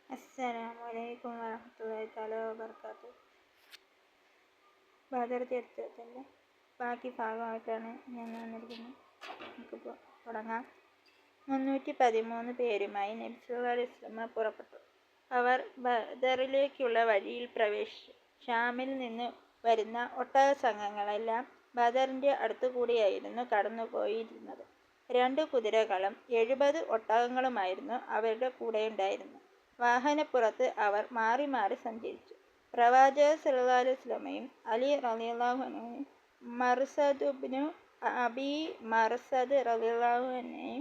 അസ്സലാമലൈക്കും വറഹ്മത്തുള്ളാഹി തആല വബറകാതുഹു. ബദർ ചരിത്രത്തിൻ്റെ ബാക്കി ഭാഗമായിട്ടാണ് ഞാൻ വന്നിരിക്കുന്നത്. നമുക്കിപ്പോൾ തുടങ്ങാം. 313 പേരുമായി നബി സല്ലല്ലാഹു അലൈഹി വസല്ലം പുറപ്പെട്ടു. അവർ ബദറിലേക്കുള്ള വഴിയിൽ പ്രവേശിച്ചു. ഷാമിൽ നിന്ന് വരുന്ന ഒട്ടക സംഘങ്ങളെല്ലാം ബദറിൻ്റെ അടുത്തുകൂടിയായിരുന്നു കടന്നുപോയിരുന്നത്. 2 കുതിരകളും 70 ഒട്ടകങ്ങളുമായിരുന്നു അവരുടെ കൂടെയുണ്ടായിരുന്നത്. വാഹനപ്പുറത്ത് അവർ മാറി മാറി സഞ്ചരിച്ചു. പ്രവാചകർ സല്ലല്ലാഹു അലൈഹി വസല്ലമയും അലി റളിയല്ലാഹു അൻഹുവും മർസദ് ഇബ്നു അബീ മർസദ് റളിയല്ലാഹു അൻഹു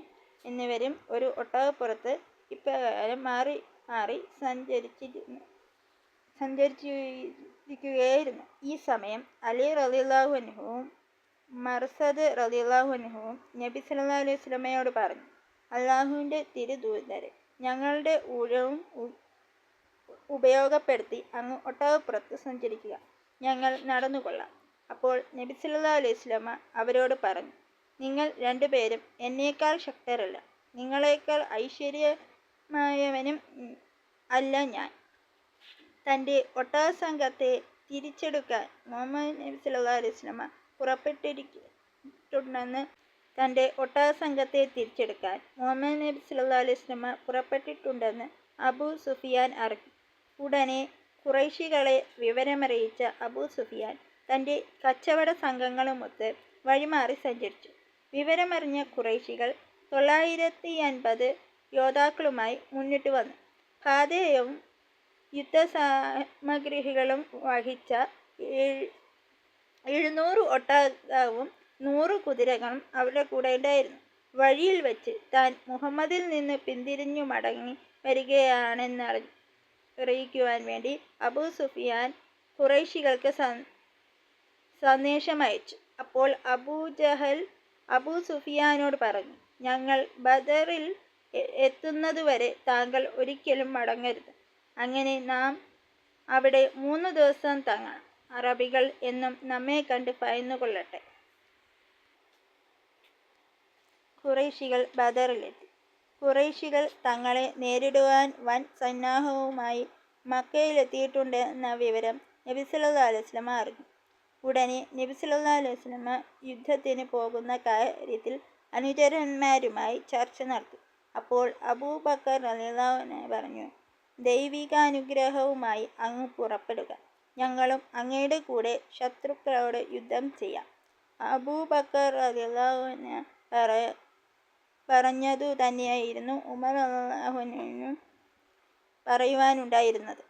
എന്നിവരും ഒരു ഒട്ടകപ്പുറത്ത് ഇപ്രകാരം മാറി മാറി സഞ്ചരിച്ചിരിക്കുകയായിരുന്നു. ഈ സമയം അലി റളിയല്ലാഹു അൻഹുവും മർസദ് റളിയല്ലാഹു അൻഹുവും നബി സല്ലല്ലാഹു അലൈഹി വസല്ലമയോട് പറഞ്ഞു: അല്ലാഹുവിൻ്റെ തിരുദൂതരെ, ഞങ്ങളുടെ ഊഴവും ഉപയോഗപ്പെടുത്തി അങ്ങ് ഒട്ടകപ്പുറത്ത് സഞ്ചരിക്കുക. ഞങ്ങൾ നടന്നുകൊള്ളാം. അപ്പോൾ നബി സല്ലല്ലാഹു അലൈഹി വസല്ലമ അവരോട് പറഞ്ഞു: നിങ്ങൾ 2 പേരും എന്നേക്കാൾ ശക്തരല്ല, നിങ്ങളേക്കാൾ ഐശ്വര്യമായവനും അല്ല ഞാൻ. തൻ്റെ ഒട്ടകസംഘത്തെ തിരിച്ചെടുക്കാൻ മുഹമ്മദ് നബി സല്ലല്ലാഹു അലൈഹി വസല്ലമ പുറപ്പെട്ടിട്ടുണ്ടെന്ന് അബൂ സുഫിയാൻ അറിഞ്ഞു. ഉടനെ ഖുറൈശികളെ വിവരമറിയിച്ച അബൂ സുഫിയാൻ തൻ്റെ കച്ചവട സംഘങ്ങളുമൊത്ത് വഴിമാറി സഞ്ചരിച്ചു. വിവരമറിഞ്ഞ ഖുറൈശികൾ 950 യോദ്ധാക്കളുമായി മുന്നിട്ട് വന്നു. പാഥേയവും യുദ്ധസാമഗ്രികളും വഹിച്ച 700 ഒട്ടകവും 100 കുതിരകളും അവരുടെ കൂടെയുണ്ടായിരുന്നു. വഴിയിൽ വച്ച് താൻ മുഹമ്മദിൽ നിന്ന് പിന്തിരിഞ്ഞു മടങ്ങി വരികയാണെന്നറിയിക്കുവാൻ വേണ്ടി അബൂ സുഫിയാൻ ഖുറൈശികൾക്ക് സന്ദേശമയച്ചു. അപ്പോൾ അബൂജഹൽ അബൂ സുഫിയാനോട് പറഞ്ഞു: ഞങ്ങൾ ബദറിൽ എത്തുന്നതുവരെ താങ്കൾ ഒരിക്കലും മടങ്ങരുത്. അങ്ങനെ നാം അവിടെ 3 ദിവസം തങ്ങണം. അറബികൾ എന്നും നമ്മെ കണ്ട് ഭയന്നുകൊള്ളട്ടെ. ഖുറൈശികൾ ബദറിലെത്തി. ഖുറൈശികൾ തങ്ങളെ നേരിടുവാൻ വൻ സന്നാഹവുമായി മക്കയിലെത്തിയിട്ടുണ്ടെന്ന വിവരം നബി സല്ലല്ലാഹു അലൈഹി വസല്ലമ അറിഞ്ഞു. ഉടനെ നബി സല്ലല്ലാഹു അലൈഹി വസല്ലമ യുദ്ധത്തിന് പോകുന്ന കാര്യത്തിൽ അനുചരന്മാരുമായി ചർച്ച നടത്തി. അപ്പോൾ അബൂബക്കർ റളിയല്ലാഹു അൻഹു പറഞ്ഞു: ദൈവികാനുഗ്രഹവുമായി അങ്ങ് പുറപ്പെടുക. ഞങ്ങളും അങ്ങയുടെ കൂടെ ശത്രുക്കളോട് യുദ്ധം ചെയ്യാം. അബൂബക്കർ റളിയല്ലാഹു അൻഹു പറഞ്ഞതു തന്നെയായിരുന്നു ഉമർ റളിയല്ലാഹു അൻഹുവിനും പറയുവാനുണ്ടായിരുന്നത്.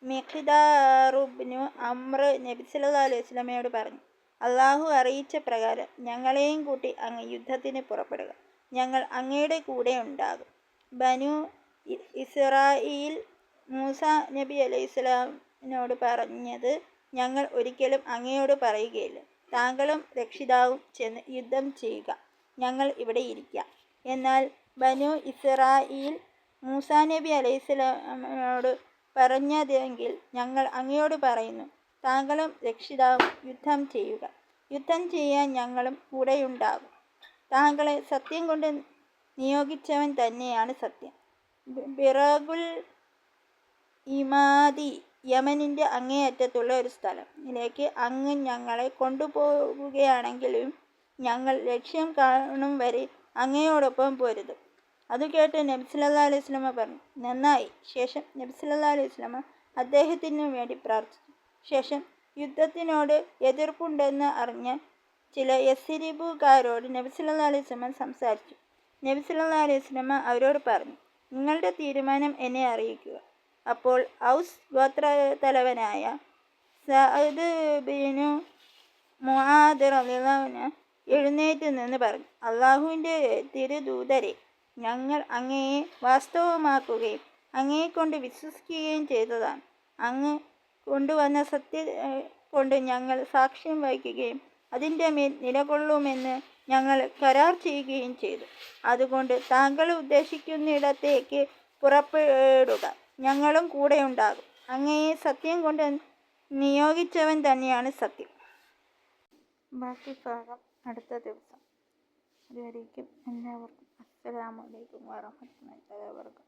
മിഖ്ദാറു ഇബ്നു അംർ നബി സല്ലല്ലാഹു അലൈഹി വസല്ലമയോട് പറഞ്ഞു: അല്ലാഹു അറിയിച്ച പ്രകാരം ഞങ്ങളെയും കൂട്ടി അങ്ങ് യുദ്ധത്തിന് പുറപ്പെടുക. ഞങ്ങൾ അങ്ങയുടെ കൂടെയുണ്ടാകും. ബനൂ ഇസ്രാഈൽ മൂസാ നബി അലൈഹിസ്സലാമിനോട് പറഞ്ഞത് ഞങ്ങൾ ഒരിക്കലും അങ്ങയോട് പറയുകയില്ല. താങ്കളും രക്ഷിതാവും ചെന്ന് യുദ്ധം ചെയ്യുക, ഞങ്ങൾ ഇവിടെ ഇരിക്കാം. എന്നാൽ ബനൂ ഇസ്രാഈൽ മൂസാ നബി അലൈഹിസ്സലാമിനോട് പറഞ്ഞതെങ്കിൽ ഞങ്ങൾ അങ്ങയോട് പറയുന്നു: താങ്കളും രക്ഷിതാവും യുദ്ധം ചെയ്യുക, യുദ്ധം ചെയ്യാൻ ഞങ്ങളും കൂടെയുണ്ടാകും. താങ്കളെ സത്യം കൊണ്ട് നിയോഗിച്ചവൻ തന്നെയാണ് സത്യം. ബിറകുൽ ഇമാദി യമനിൻ്റെ അങ്ങേയറ്റത്തുള്ള ഒരു സ്ഥലത്തിലേക്ക് അങ്ങ് ഞങ്ങളെ കൊണ്ടുപോവുകയാണെങ്കിലും ഞങ്ങൾ ലക്ഷ്യം കാണും വരെ അങ്ങയോടൊപ്പം പൊരുതും. അതുകേട്ട് നബി സല്ലല്ലാഹു അലൈഹി വസല്ലമ പറഞ്ഞു: നന്നായി. ശേഷം നബി സല്ലല്ലാഹു അലൈഹി വസല്ലമ അദ്ദേഹത്തിനു വേണ്ടി പ്രാർത്ഥിച്ചു. ശേഷം യുദ്ധത്തിനോട് എതിർപ്പുണ്ടെന്ന് അറിഞ്ഞ ചില യസ്രിബുകാരോട് നബി സല്ലല്ലാഹു അലൈഹി വസല്ലമ സംസാരിച്ചു. നബി സല്ലല്ലാഹു അലൈഹി വസല്ലമ അവരോട് പറഞ്ഞു: നിങ്ങളുടെ തീരുമാനം എന്നെ അറിയിക്കുക. അപ്പോൾ ഔസ് ഗോത്രത്തലവനായ സഅദ് ഇബ്നു മുആദ് റളിയല്ലാഹു അൻഹു എഴുന്നേറ്റ് നിന്ന് പറഞ്ഞു: അല്ലാഹുവിൻ്റെ തിരുദൂതരെ, ഞങ്ങൾ അങ്ങയെ വാസ്തവമാക്കുകയും അങ്ങയെക്കൊണ്ട് വിശ്വസിക്കുകയും ചെയ്തതാണ്. അങ്ങ് കൊണ്ടുവന്ന സത്യം കൊണ്ട് ഞങ്ങൾ സാക്ഷ്യം വഹിക്കുകയും അതിൻ്റെ മേൽ നിലകൊള്ളുമെന്ന് ഞങ്ങൾ കരാർ ചെയ്യുകയും ചെയ്തു. അതുകൊണ്ട് താങ്കൾ ഉദ്ദേശിക്കുന്നിടത്തേക്ക് പുറപ്പെടുക, ഞങ്ങളും കൂടെയുണ്ടാകും. അങ്ങയെ സത്യം കൊണ്ട് നിയോഗിച്ചവൻ തന്നെയാണ് സത്യം. ബാക്കി ഭാഗം അടുത്ത ദിവസം. അതുവരേക്കും എല്ലാവർക്കും അസ്സലാമു അലൈക്കും വറഹ്മത്തുള്ളാഹി വബറകാതുഹു.